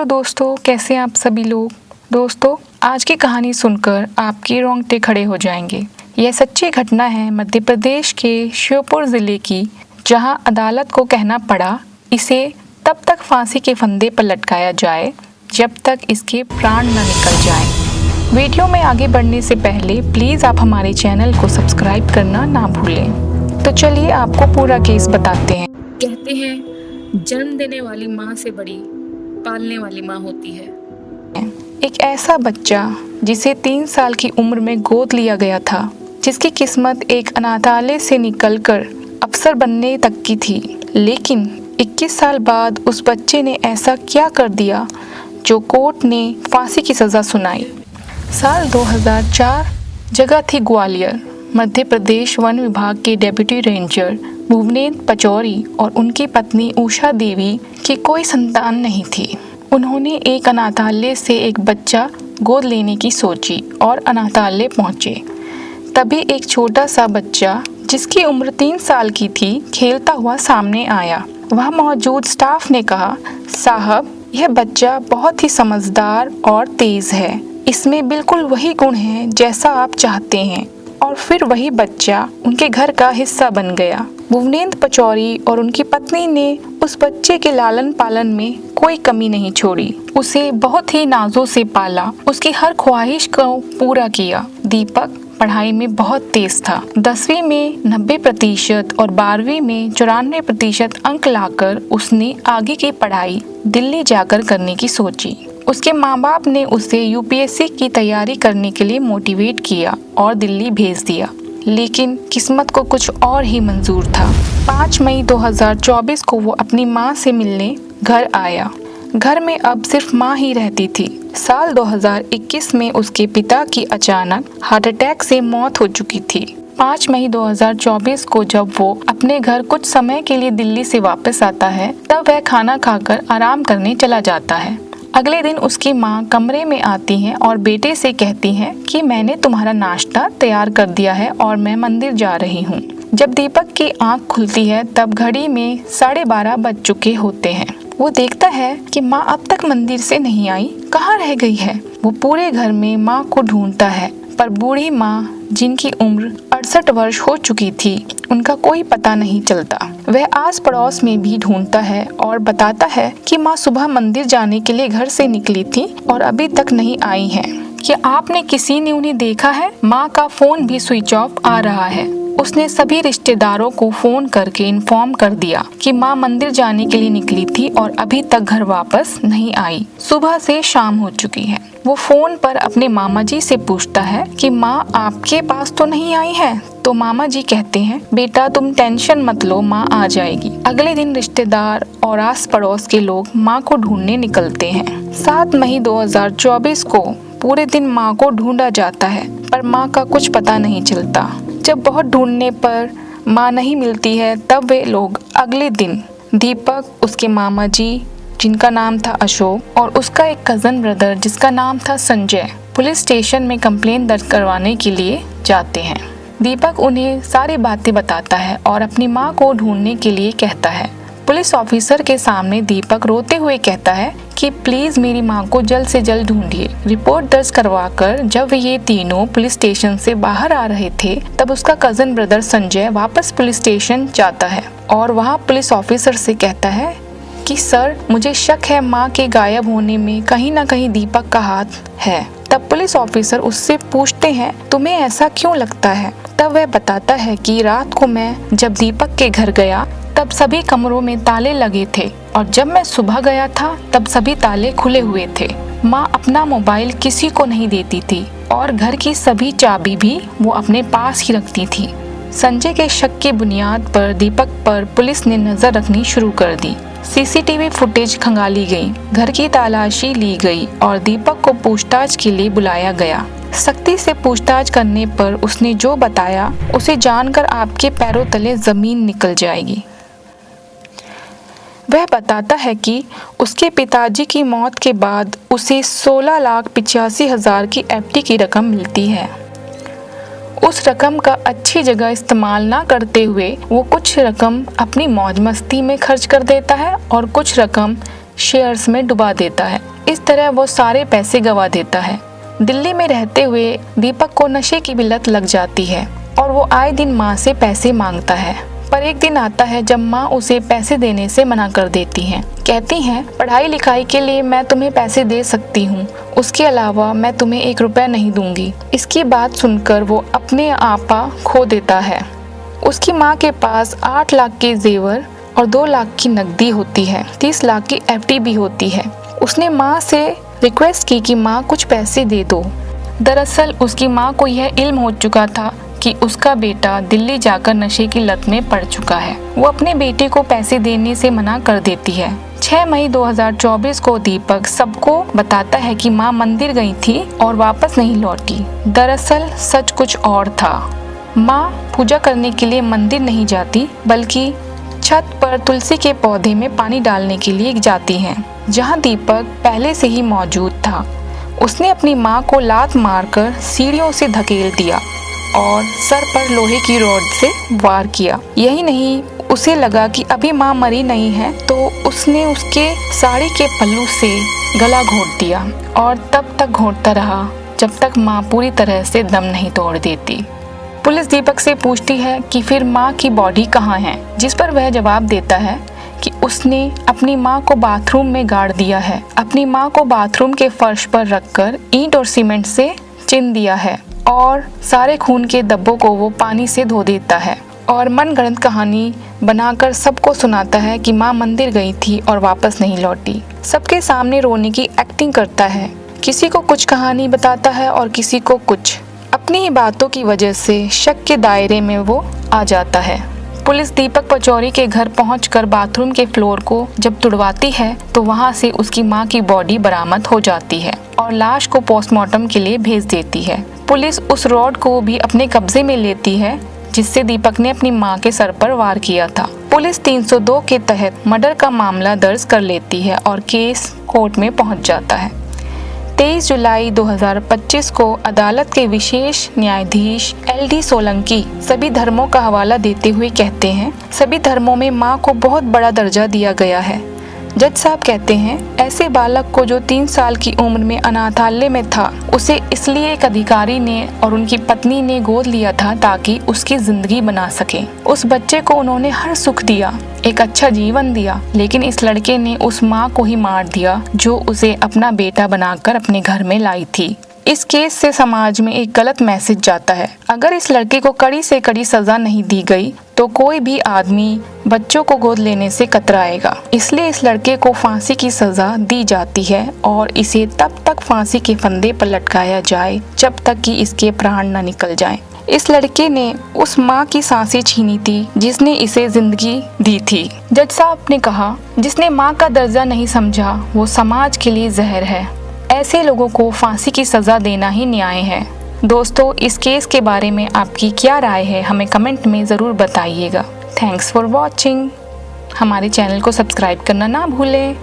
दोस्तों, कैसे हैं आप सभी लोग। दोस्तों, आज की कहानी सुनकर आपके रोंगटे खड़े हो जाएंगे। यह सच्ची घटना है मध्य प्रदेश के श्योपुर जिले की, जहां अदालत को कहना पड़ा इसे तब तक फांसी के फंदे पर लटकाया जाए जब तक इसके प्राण न निकल जाएं। वीडियो में आगे बढ़ने से पहले प्लीज़ आप हमारे चैनल को सब्सक्राइब करना ना भूलें। तो चलिए आपको पूरा केस बताते हैं। कहते हैं जन्म देने वाली माँ से बड़ी पालने वाली माँ होती है। एक ऐसा बच्चा जिसे 3 साल की उम्र में गोद लिया गया था, जिसकी किस्मत एक अनाथालय से निकलकर अफसर बनने तक की थी, लेकिन 21 साल बाद उस बच्चे ने ऐसा क्या कर दिया जो कोर्ट ने फांसी की सज़ा सुनाई। साल 2004, जगह थी ग्वालियर। मध्य प्रदेश वन विभाग के डेप्यूटी रेंजर भुवनेन्द्र पचौरी और उनकी पत्नी उषा देवी की कोई संतान नहीं थी। उन्होंने एक अनाथालय से एक बच्चा गोद लेने की सोची और अनाथालय पहुंचे। तभी एक छोटा सा बच्चा जिसकी उम्र 3 साल की थी खेलता हुआ सामने आया। वहां मौजूद स्टाफ ने कहा, साहब, यह बच्चा बहुत ही समझदार और तेज है। इसमें बिल्कुल वही गुण हैं जैसा आप चाहते हैं। और फिर वही बच्चा उनके घर का हिस्सा बन गया। भुवनेन्द्र पचौरी और उनकी पत्नी ने उस बच्चे के लालन पालन में कोई कमी नहीं छोड़ी। उसे बहुत ही नाजों से पाला, उसकी हर ख्वाहिश को पूरा किया। दीपक पढ़ाई में बहुत तेज था। 10वीं में 90% और 12वीं में 94% अंक लाकर उसने आगे की पढ़ाई दिल्ली जाकर करने की सोची। उसके माँ बाप ने उसे यूपीएससी की तैयारी करने के लिए मोटिवेट किया और दिल्ली भेज दिया, लेकिन किस्मत को कुछ और ही मंजूर था। 5 मई 2024 को वो अपनी माँ से मिलने घर आया। घर में अब सिर्फ माँ ही रहती थी। साल 2021 में उसके पिता की अचानक हार्ट अटैक से मौत हो चुकी थी। 5 मई 2024 को जब वो अपने घर कुछ समय के लिए दिल्ली से वापस आता है, तब वह खाना खाकर आराम करने चला जाता है। अगले दिन उसकी माँ कमरे में आती हैं और बेटे से कहती हैं कि मैंने तुम्हारा नाश्ता तैयार कर दिया है और मैं मंदिर जा रही हूँ। जब दीपक की आंख खुलती है तब घड़ी में 12:30 बज चुके होते हैं। वो देखता है कि माँ अब तक मंदिर से नहीं आई, कहाँ रह गई है। वो पूरे घर में माँ को ढूंढता है, पर बूढ़ी माँ जिनकी उम्र 68 वर्ष हो चुकी थी, उनका कोई पता नहीं चलता। वह आस पड़ोस में भी ढूंढता है और बताता है कि माँ सुबह मंदिर जाने के लिए घर से निकली थी और अभी तक नहीं आई हैं। क्या आपने किसी ने उन्हें देखा है? माँ का फोन भी स्विच ऑफ आ रहा है। उसने सभी रिश्तेदारों को फोन करके इन्फॉर्म कर दिया कि माँ मंदिर जाने के लिए निकली थी और अभी तक घर वापस नहीं आई। सुबह से शाम हो चुकी है। वो फोन पर अपने मामा जी से पूछता है कि माँ आपके पास तो नहीं आई है। तो मामा जी कहते हैं, बेटा तुम टेंशन मत लो, माँ आ जाएगी। अगले दिन रिश्तेदार और आस पड़ोस के लोग माँ को ढूंढने निकलते हैं। 7 मई 2024 को पूरे दिन माँ को ढूंढा जाता है, पर माँ का कुछ पता नहीं चलता। जब बहुत ढूंढने पर माँ नहीं मिलती है, तब वे लोग अगले दिन दीपक, उसके मामा जी जिनका नाम था अशोक और उसका एक कज़न ब्रदर जिसका नाम था संजय, पुलिस स्टेशन में कंप्लेन दर्ज करवाने के लिए जाते हैं। दीपक उन्हें सारी बातें बताता है और अपनी माँ को ढूंढने के लिए कहता है। पुलिस ऑफिसर के सामने दीपक रोते हुए कहता है कि प्लीज़ मेरी माँ को जल्द से जल्द ढूंढिए। रिपोर्ट दर्ज करवाकर जब ये तीनों पुलिस स्टेशन से बाहर आ रहे थे, तब उसका कज़न ब्रदर संजय वापस पुलिस स्टेशन जाता है और वहाँ पुलिस ऑफिसर से कहता है कि सर, मुझे शक है माँ के गायब होने में कहीं ना कहीं दीपक का हाथ है। तब पुलिस ऑफिसर उससे पूछते हैं, तुम्हें ऐसा क्यों लगता है? तब वह बताता है कि रात को मैं जब दीपक के घर गया तब सभी कमरों में ताले लगे थे और जब मैं सुबह गया था तब सभी ताले खुले हुए थे। माँ अपना मोबाइल किसी को नहीं देती थी और घर की सभी चाबी भी वो अपने पास ही रखती थी। संजय के शक की बुनियाद पर दीपक पर पुलिस ने नजर रखनी शुरू कर दी। सीसीटीवी फुटेज खंगाली गई, घर की तलाशी ली गई और दीपक को पूछताछ के लिए बुलाया गया। सख्ती से पूछताछ करने पर उसने जो बताया उसे जानकर आपके पैरों तले जमीन निकल जाएगी। वह बताता है कि उसके पिताजी की मौत के बाद उसे 16,85,000 की एफडी की रकम मिलती है। उस रकम का अच्छी जगह इस्तेमाल ना करते हुए वो कुछ रकम अपनी मौज मस्ती में खर्च कर देता है और कुछ रकम शेयर्स में डुबा देता है। इस तरह वो सारे पैसे गंवा देता है। दिल्ली में रहते हुए दीपक को नशे की भी लत लग जाती है और वो आए दिन माँ से पैसे मांगता है। पर एक दिन आता है जब माँ उसे पैसे देने से मना कर देती हैं। कहती हैं, पढ़ाई लिखाई के लिए मैं तुम्हें पैसे दे सकती हूँ, उसके अलावा मैं तुम्हें 1 रुपया नहीं दूंगी। इसकी बात सुनकर वो अपने आपा खो देता है। उसकी माँ के पास 8 लाख के जेवर और 2 लाख की नकदी होती है, 30 लाख की FD भी होती है। उसने माँ से रिक्वेस्ट की कि माँ कुछ पैसे दे दो। दरअसल उसकी माँ को यह इल्म हो चुका था कि उसका बेटा दिल्ली जाकर नशे की लत में पड़ चुका है। वो अपने बेटे को पैसे देने से मना कर देती है। 6 मई 2024 को दीपक सबको बताता है कि माँ मंदिर गई थी और वापस नहीं लौटी। दरअसल सच कुछ और था। माँ पूजा करने के लिए मंदिर नहीं जाती, बल्कि छत पर तुलसी के पौधे में पानी डालने के लिए जाती हैं, जहाँ दीपक पहले से ही मौजूद था। उसने अपनी माँ को लात मारकर सीढ़ियों से धकेल दिया और सर पर लोहे की रॉड से वार किया। यही नहीं, उसे लगा कि अभी माँ मरी नहीं है, तो उसने उसके साड़ी के पल्लू से गला घोंट दिया और तब तक घोंटता रहा जब तक माँ पूरी तरह से दम नहीं तोड़ देती। पुलिस दीपक से पूछती है कि फिर माँ की बॉडी कहाँ है, जिस पर वह जवाब देता है कि उसने अपनी माँ को बाथरूम में गाड़ दिया है। अपनी माँ को बाथरूम के फर्श पर रखकर ईंट और सीमेंट से चिन दिया है और सारे खून के धब्बों को वो पानी से धो देता है और मनगढ़ंत कहानी बनाकर सबको सुनाता है कि माँ मंदिर गई थी और वापस नहीं लौटी। सबके सामने रोने की एक्टिंग करता है, किसी को कुछ कहानी बताता है और किसी को कुछ। अपनी ही बातों की वजह से शक के दायरे में वो आ जाता है। पुलिस दीपक पचौरी के घर पहुंचकर बाथरूम के फ्लोर को जब तुड़वाती है तो वहां से उसकी मां की बॉडी बरामद हो जाती है और लाश को पोस्टमार्टम के लिए भेज देती है। पुलिस उस रॉड को भी अपने कब्जे में लेती है जिससे दीपक ने अपनी मां के सर पर वार किया था। पुलिस 302 के तहत मर्डर का मामला दर्ज कर लेती है और केस कोर्ट में पहुंच जाता है। 23 जुलाई 2025 को अदालत के विशेष न्यायाधीश LD सोलंकी सभी धर्मों का हवाला देते हुए कहते हैं, सभी धर्मों में माँ को बहुत बड़ा दर्जा दिया गया है। जज साहब कहते हैं, ऐसे बालक को जो 3 साल की उम्र में अनाथालय में था, उसे इसलिए एक अधिकारी ने और उनकी पत्नी ने गोद लिया था ताकि उसकी जिंदगी बना सके। उस बच्चे को उन्होंने हर सुख दिया, एक अच्छा जीवन दिया, लेकिन इस लड़के ने उस माँ को ही मार दिया जो उसे अपना बेटा बनाकर अपने घर में लाई थी। इस केस से समाज में एक गलत मैसेज जाता है। अगर इस लड़के को कड़ी से कड़ी सजा नहीं दी गई तो कोई भी आदमी बच्चों को गोद लेने से कतराएगा। इसलिए इस लड़के को फांसी की सजा दी जाती है और इसे तब तक फांसी के फंदे पर लटकाया जाए जब तक कि इसके प्राण न निकल जाएं। इस लड़के ने उस माँ की सांसें छीनी थी जिसने इसे जिंदगी दी थी। जज साहब ने कहा, जिसने माँ का दर्जा नहीं समझा वो समाज के लिए जहर है। ऐसे लोगों को फांसी की सजा देना ही न्याय है। दोस्तों, इस केस के बारे में आपकी क्या राय है हमें कमेंट में ज़रूर बताइएगा। Thanks for watching. हमारे चैनल को सब्सक्राइब करना ना भूलें।